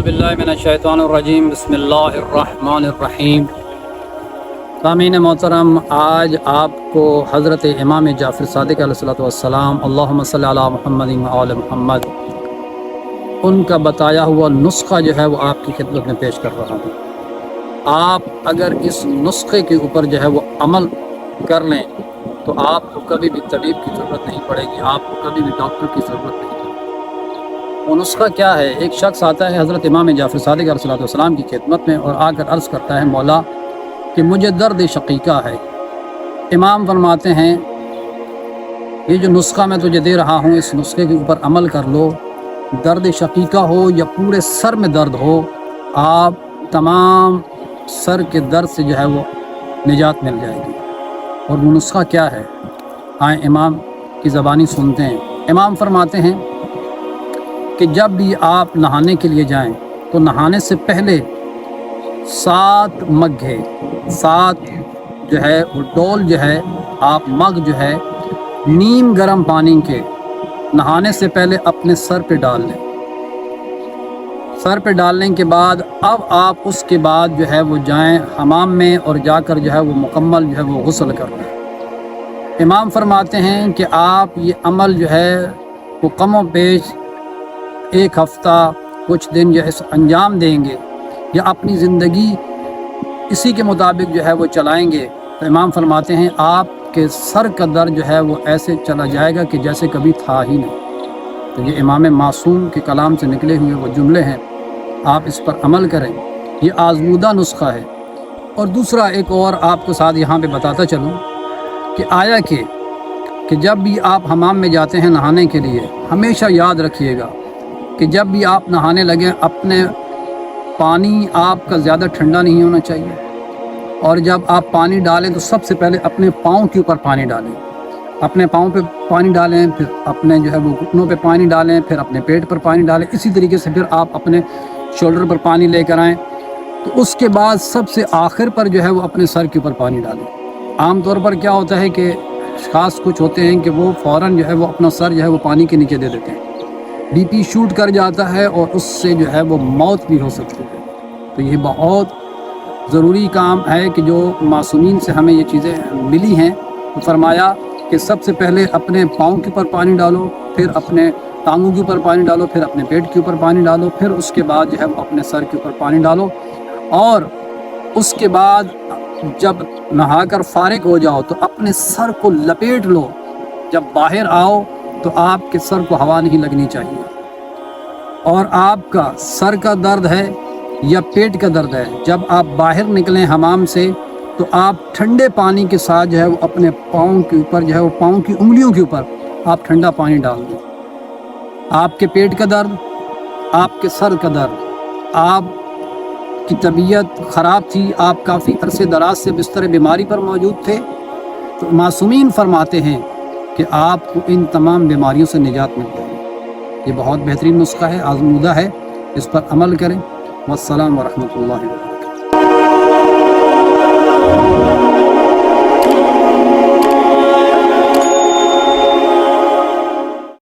बिल्लाहि मिनश्शैतानिर्रजीम बिस्मिल्लाहिर्रहमानिर्रहीम। सामीन मोहतरम, आज आपको हज़रत इमाम जाफ़र सादिक़ अलैहिस्सलाम अल्लाहुम्मा सल्लि अला मुहम्मद व आले मुहम्मद, उनका बताया हुआ नुस्खा जो है वो आपकी खिदमत में पेश कर रहा हूँ। आप अगर इस नुस्खे के ऊपर जो है वो अमल कर लें तो आपको कभी भी तबीब की ज़रूरत नहीं पड़ेगी, आपको कभी भी डॉक्टर की ज़रूरत नहीं पड़ेगी। वो नुस्खा क्या है? एक शख्स आता है हज़रत इमाम जाफ़र सादिक़ अलैहिस्सलाम की खिदमत में और आकर अर्ज़ करता है, मौला कि मुझे दर्द शकीका है। इमाम फरमाते हैं, ये जो नुस्खा मैं तुझे दे रहा हूँ, इस नुस्खे के ऊपर अमल कर लो। दर्द शकीका हो या पूरे सर में दर्द हो, आप तमाम सर के दर्द से जो है वो निजात मिल जाएगी। और वो नुस्खा क्या है, आए इमाम की ज़बानी सुनते हैं। इमाम फरमाते हैं कि जब भी आप नहाने के लिए जाएं तो नहाने से पहले 7 मग्घे, 7 जो है वो डोल जो है, आप मग जो है नीम गर्म पानी के नहाने से पहले अपने सर पे डाल लें। सर पे डालने के बाद अब आप उसके बाद जो है वो जाएं हमाम में और जाकर जो है वो मुकम्मल जो है वो गुस्ल कर लें। इमाम फरमाते हैं कि आप ये अमल जो है वो कमो पेश 1 हफ़्ता कुछ दिन जो है अंजाम देंगे या अपनी ज़िंदगी इसी के मुताबिक जो है वो चलाएंगे तो इमाम फरमाते हैं आपके सर का दर्द जो है वो ऐसे चला जाएगा कि जैसे कभी था ही नहीं। तो ये इमाम मासूम के कलाम से निकले हुए वो जुमले हैं, आप इस पर अमल करें। ये आज़मूदा नुस्खा है। और दूसरा एक और आपको साथ यहाँ पे बताता चलूँ कि आया कि जब भी आप हमाम में जाते हैं नहाने के लिए, हमेशा याद रखिएगा कि जब भी आप नहाने लगें अपने पानी आपका ज़्यादा ठंडा नहीं होना चाहिए। और जब आप पानी डालें तो सबसे पहले अपने पाँव के ऊपर पानी डालें, अपने पाँव पे पानी डालें, फिर अपने जो है वो घुटनों पे पानी डालें, फिर अपने पेट पर पानी डालें। इसी तरीके से फिर आप अपने शोल्डर पर पानी लेकर आएँ। तो उसके बाद सबसे आखिर पर जो है वो अपने सर के ऊपर पानी डालें। आम तौर पर क्या होता है कि ख़ास कुछ होते हैं कि वो फ़ौरन जो है वो अपना सर जो है वो पानी के नीचे दे देते हैं, बीपी शूट कर जाता है और उससे जो है वो मौत भी हो सकती है। तो ये बहुत ज़रूरी काम है कि जो मासूमीन से हमें ये चीज़ें मिली हैं, तो फरमाया कि सबसे पहले अपने पाँव के ऊपर पानी डालो, फिर अपने टांगों के ऊपर पानी डालो, फिर अपने पेट के ऊपर पानी डालो, फिर उसके बाद जो है वो अपने सर के ऊपर पानी डालो। और उसके बाद जब नहाकर फारिग हो जाओ तो अपने सर को लपेट लो। जब बाहर आओ तो आपके सर को हवा नहीं लगनी चाहिए। और आपका सर का दर्द है या पेट का दर्द है, जब आप बाहर निकलें हमाम से तो आप ठंडे पानी के साथ जो है वो अपने पाँव के ऊपर जो है वो पाँव की उंगलियों के ऊपर आप ठंडा पानी डाल दें। आपके पेट का दर्द, आपके सर का दर्द, आपकी तबीयत ख़राब थी, आप काफ़ी अरसे दराज से बिस्तर बीमारी पर मौजूद थे, तो मासूमीन फरमाते हैं कि आपको इन तमाम बीमारियों से निजात मिल जाएगी। ये बहुत बेहतरीन नुस्खा है, आज़मूदा है, इस पर अमल करें। वस्सलाम व रहमतुल्लाहि व बरकातहू।